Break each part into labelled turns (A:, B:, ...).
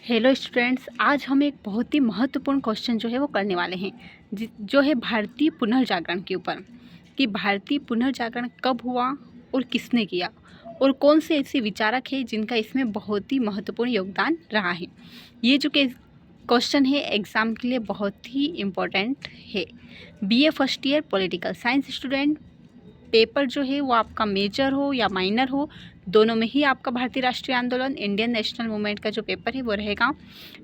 A: Hello students, आज हम एक बहुत ही महत्वपूर्ण क्वेश्चन जो है वो करने वाले हैं जो है भारतीय पुनर्जागरण के ऊपर कि भारतीय पुनर्जागरण कब हुआ और किसने किया और कौन से ऐसे विचारक हैं जिनका इसमें बहुत ही महत्वपूर्ण योगदान रहा है। ये जो क्वेश्चन है एग्ज़ाम के लिए बहुत ही इम्पोर्टेंट है। BA first year political science student, paper जो है वो आपका मेजर हो या माइनर हो, दोनों में ही आपका भारतीय राष्ट्रीय आंदोलन इंडियन नेशनल मूवमेंट का जो पेपर है वो रहेगा।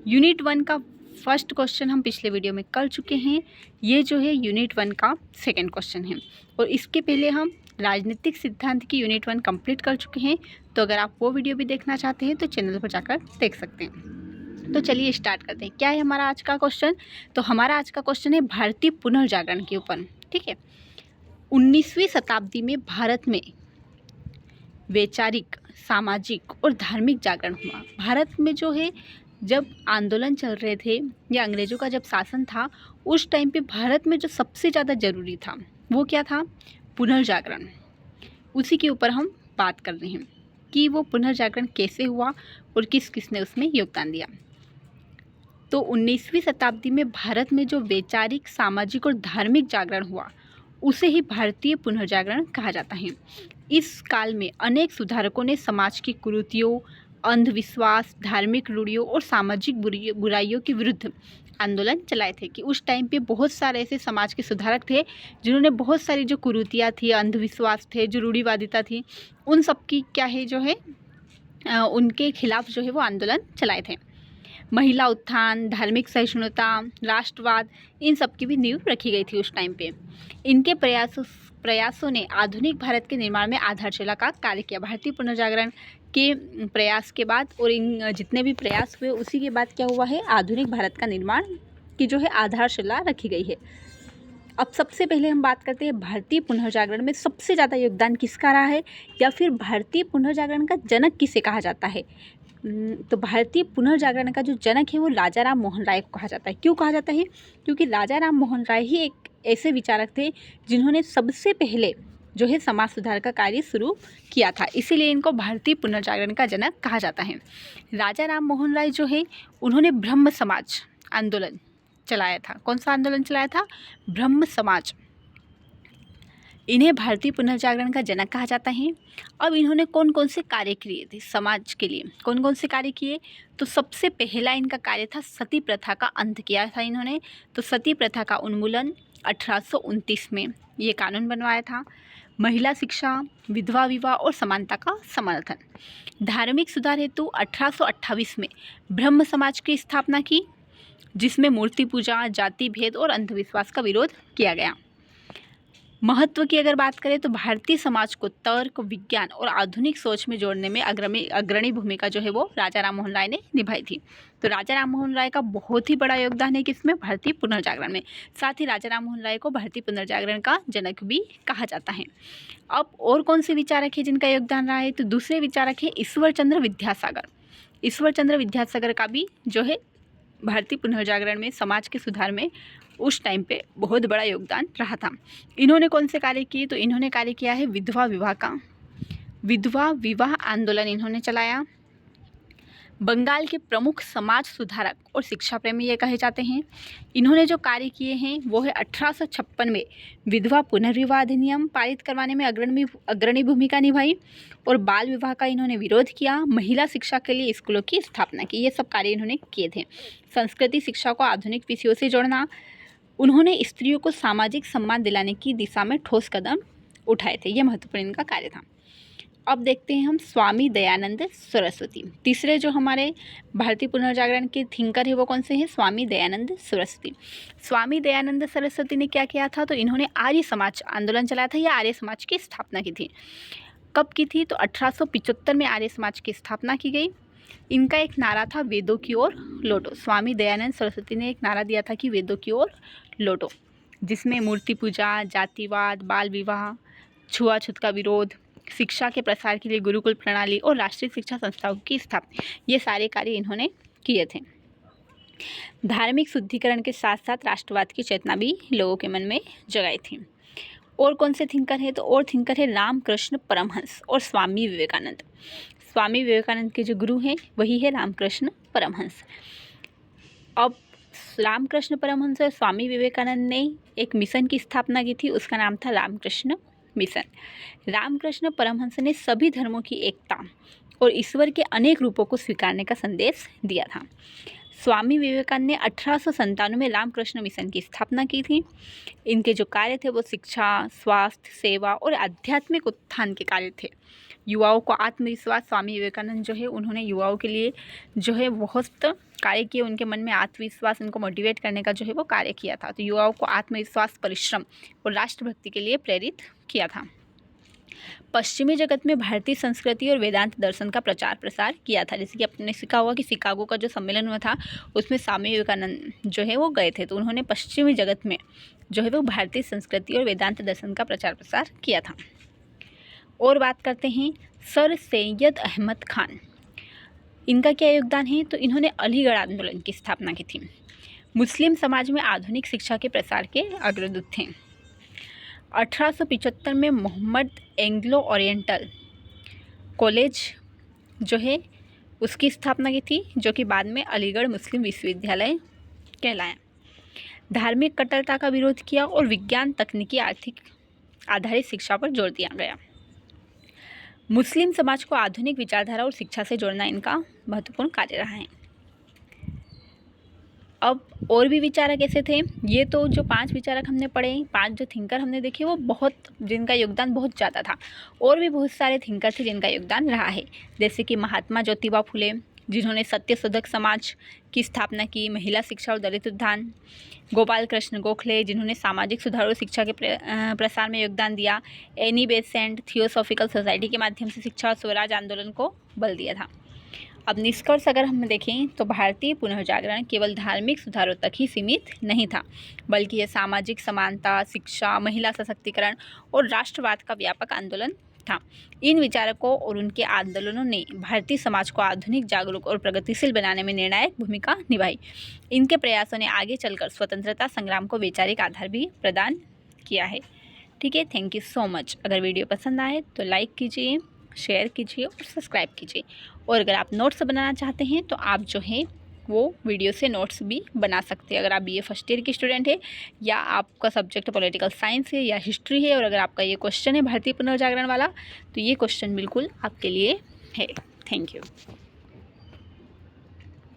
A: यूनिट 1 का फर्स्ट क्वेश्चन हम पिछले वीडियो में कर चुके हैं। ये जो है यूनिट 1 का सेकंड क्वेश्चन है और इसके पहले हम राजनीतिक सिद्धांत की यूनिट 1 कंप्लीट कर चुके हैं। तो अगर आप वो वीडियो भी देखना चाहते हैं तो चैनल पर जाकर देख सकते हैं। तो चलिए स्टार्ट करते हैं। क्या है हमारा आज का क्वेश्चन? तो हमारा आज का क्वेश्चन है भारतीय पुनर्जागरण के ऊपर। ठीक है, 19वीं शताब्दी में भारत में वैचारिक, सामाजिक और धार्मिक जागरण हुआ। भारत में जो है जब आंदोलन चल रहे थे या अंग्रेज़ों का जब शासन था, उस टाइम पे भारत में जो सबसे ज़्यादा ज़रूरी था वो क्या था? पुनर्जागरण। उसी के ऊपर हम बात कर रहे हैं कि वो पुनर्जागरण कैसे हुआ और किस किस ने उसमें योगदान दिया। तो 19वीं शताब्दी में भारत में जो वैचारिक, सामाजिक और धार्मिक जागरण हुआ उसे ही भारतीय पुनर्जागरण कहा जाता है। इस काल में अनेक सुधारकों ने समाज की कुरीतियों, अंधविश्वास, धार्मिक रूढ़ियों और सामाजिक बुराइयों के विरुद्ध आंदोलन चलाए थे। कि उस टाइम पे बहुत सारे ऐसे समाज के सुधारक थे जिन्होंने बहुत सारी जो कुरीतियाँ थी, अंधविश्वास थे, जो रूढ़िवादिता थी, उन सब की क्या है जो है उनके खिलाफ जो है वो आंदोलन चलाए थे। महिला उत्थान, धार्मिक सहिष्णुता, राष्ट्रवाद, इन सब की भी नींव रखी गई थी उस टाइम पे। इनके प्रयासों ने आधुनिक भारत के निर्माण में आधारशिला का कार्य किया। भारतीय पुनर्जागरण के प्रयास के बाद और इन जितने भी प्रयास हुए उसी के बाद क्या हुआ है, आधुनिक भारत का निर्माण की जो है आधारशिला रखी गई है। अब सबसे पहले हम बात करते हैं भारतीय पुनर्जागरण में सबसे ज़्यादा योगदान किसका रहा है या फिर भारतीय पुनर्जागरण का जनक किसे कहा जाता है। तो भारतीय पुनर्जागरण का जो जनक है वो राजा राम मोहन राय को कहा जाता है। क्यों कहा जाता है? क्योंकि राजा राम मोहन राय ही एक ऐसे विचारक थे जिन्होंने सबसे पहले जो है समाज सुधार का कार्य शुरू किया था, इसीलिए इनको भारतीय पुनर्जागरण का जनक कहा जाता है। राजा राम मोहन राय जो है उन्होंने ब्रह्म समाज आंदोलन चलाया था। कौन सा आंदोलन चलाया था? ब्रह्म समाज। इन्हें भारतीय पुनर्जागरण का जनक कहा जाता है। अब इन्होंने कौन कौन से कार्य किए थे समाज के लिए? कौन कौन से कार्य किए? तो सबसे पहला इनका कार्य था सती प्रथा का अंत किया था इन्होंने। तो सती प्रथा का उन्मूलन 1829 में ये कानून बनवाया था। महिला शिक्षा, विधवा विवाह और समानता का समर्थन। धार्मिक सुधार हेतु 1828 में ब्रह्म समाज की स्थापना की, जिसमें मूर्ति पूजा, जाति भेद और अंधविश्वास का विरोध किया गया। महत्व की अगर बात करें तो भारतीय समाज को तर्क, विज्ञान और आधुनिक सोच में जोड़ने में अग्रणी भूमिका जो है वो राजा राम मोहन राय ने निभाई थी। तो राजा राम मोहन राय का बहुत ही बड़ा योगदान है किसमें? भारतीय पुनर्जागरण में। साथ ही राजा राम मोहन राय को भारतीय पुनर्जागरण का जनक भी कहा जाता है। अब और कौन से विचारक है जिनका योगदान रहा है? तो दूसरे विचारक है ईश्वर चंद्र विद्यासागर। ईश्वर चंद्र विद्यासागर का भी जो है भारतीय पुनर्जागरण में, समाज के सुधार में उस टाइम पे बहुत बड़ा योगदान रहा था। इन्होंने कौन से कार्य किए? तो इन्होंने कार्य किया है विधवा विवाह का। विधवा विवाह आंदोलन इन्होंने चलाया। बंगाल के प्रमुख समाज सुधारक और शिक्षा प्रेमी ये कहे जाते हैं। इन्होंने जो कार्य किए हैं वो है 1856 में विधवा पुनर्विवाह अधिनियम पारित करवाने में अग्रणी भूमिका निभाई और बाल विवाह का इन्होंने विरोध किया। महिला शिक्षा के लिए स्कूलों की स्थापना की। ये सब कार्य इन्होंने किए थे। संस्कृति शिक्षा को आधुनिक विषयों से जोड़ना। उन्होंने स्त्रियों को सामाजिक सम्मान दिलाने की दिशा में ठोस कदम उठाए थे। ये महत्वपूर्ण इनका कार्य था। अब देखते हैं हम स्वामी दयानंद सरस्वती। तीसरे जो हमारे भारतीय पुनर्जागरण के थिंकर है वो कौन से हैं? स्वामी दयानंद सरस्वती। स्वामी दयानंद सरस्वती ने क्या किया था? तो इन्होंने आर्य समाज आंदोलन चलाया था या आर्य समाज की स्थापना की थी। कब की थी? तो 1875 में आर्य समाज की स्थापना की गई। इनका एक नारा था वेदों की ओर लौटो। स्वामी दयानंद सरस्वती ने एक नारा दिया था कि वेदों की ओर लौटो, जिसमें मूर्ति पूजा, जातिवाद, बाल विवाह, छुआछूत का विरोध, शिक्षा के प्रसार के लिए गुरुकुल प्रणाली और राष्ट्रीय शिक्षा संस्थाओं की स्थापना, ये सारे कार्य इन्होंने किए थे। धार्मिक शुद्धिकरण के साथ साथ राष्ट्रवाद की चेतना भी लोगों के मन में जगाई थी। और कौन से थिंकर है? तो और थिंकर है रामकृष्ण परमहंस और स्वामी विवेकानंद। स्वामी विवेकानंद के जो गुरु हैं वही है रामकृष्ण परमहंस। अब रामकृष्ण परमहंस और स्वामी विवेकानंद ने एक मिशन की स्थापना की थी, उसका नाम था रामकृष्ण मिशन। रामकृष्ण परमहंस ने सभी धर्मों की एकता और ईश्वर के अनेक रूपों को स्वीकारने का संदेश दिया था। स्वामी विवेकानंद ने 1897 में रामकृष्ण मिशन की स्थापना की थी। इनके जो कार्य थे वो शिक्षा, स्वास्थ्य, सेवा और आध्यात्मिक उत्थान के कार्य थे। युवाओं को आत्मविश्वास, स्वामी विवेकानंद जो है उन्होंने युवाओं के लिए जो है बहुत कार्य किए, उनके मन में आत्मविश्वास, उनको मोटिवेट करने का जो है वो कार्य किया था। तो युवाओं को आत्मविश्वास, परिश्रम और राष्ट्रभक्ति के लिए प्रेरित किया था। पश्चिमी जगत में भारतीय संस्कृति और वेदांत दर्शन का प्रचार प्रसार किया था। जैसे कि आपने सीखा होगा कि शिकागो का जो सम्मेलन हुआ था उसमें स्वामी विवेकानंद जो है वो गए थे, तो उन्होंने पश्चिमी जगत में जो है वो भारतीय संस्कृति और वेदांत दर्शन का प्रचार प्रसार किया था। और बात करते हैं सर सैयद अहमद खान, इनका क्या योगदान है? तो इन्होंने अलीगढ़ आंदोलन की स्थापना की थी। मुस्लिम समाज में आधुनिक शिक्षा के प्रसार के अग्रदूत थे। 1875 में मोहम्मद एंग्लो ओरिएंटल कॉलेज जो है उसकी स्थापना की थी, जो कि बाद में अलीगढ़ मुस्लिम विश्वविद्यालय कहलाया। धार्मिक कट्टरता का विरोध किया और विज्ञान, तकनीकी, आर्थिक आधारित शिक्षा पर जोर दिया गया। मुस्लिम समाज को आधुनिक विचारधारा और शिक्षा से जोड़ना इनका महत्वपूर्ण कार्य रहा है। अब और भी विचारक ऐसे थे, ये तो जो 5 विचारक हमने पढ़े, 5 जो थिंकर हमने देखे वो बहुत, जिनका योगदान बहुत ज़्यादा था। और भी बहुत सारे थिंकर थे जिनका योगदान रहा है, जैसे कि महात्मा ज्योतिबा फुले जिन्होंने सत्यशोधक समाज की स्थापना की, महिला शिक्षा और दलित उत्थान। गोपाल कृष्ण गोखले जिन्होंने सामाजिक सुधार और शिक्षा के प्रसार में योगदान दिया। एनी बेसेंट थियोसॉफिकल सोसाइटी के माध्यम से शिक्षा और स्वराज आंदोलन को बल दिया था। अब निष्कर्ष अगर हम देखें तो भारतीय पुनर्जागरण केवल धार्मिक सुधारों तक ही सीमित नहीं था, बल्कि यह सामाजिक समानता, शिक्षा, महिला सशक्तिकरण और राष्ट्रवाद का व्यापक आंदोलन था। इन विचारकों और उनके आंदोलनों ने भारतीय समाज को आधुनिक, जागरूक और प्रगतिशील बनाने में निर्णायक भूमिका निभाई। इनके प्रयासों ने आगे चलकर स्वतंत्रता संग्राम को वैचारिक आधार भी प्रदान किया है। ठीक है, थैंक यू सो मच। अगर वीडियो पसंद आए तो लाइक कीजिए, शेयर कीजिए और सब्सक्राइब कीजिए। और अगर आप नोट्स बनाना चाहते हैं तो आप जो है वो वीडियो से नोट्स भी बना सकते हैं। अगर आप बीए फर्स्ट ईयर की स्टूडेंट है या आपका सब्जेक्ट पॉलिटिकल साइंस है या हिस्ट्री है, और अगर आपका ये क्वेश्चन है भारतीय पुनर्जागरण वाला, तो ये क्वेश्चन बिल्कुल आपके लिए है। Thank you.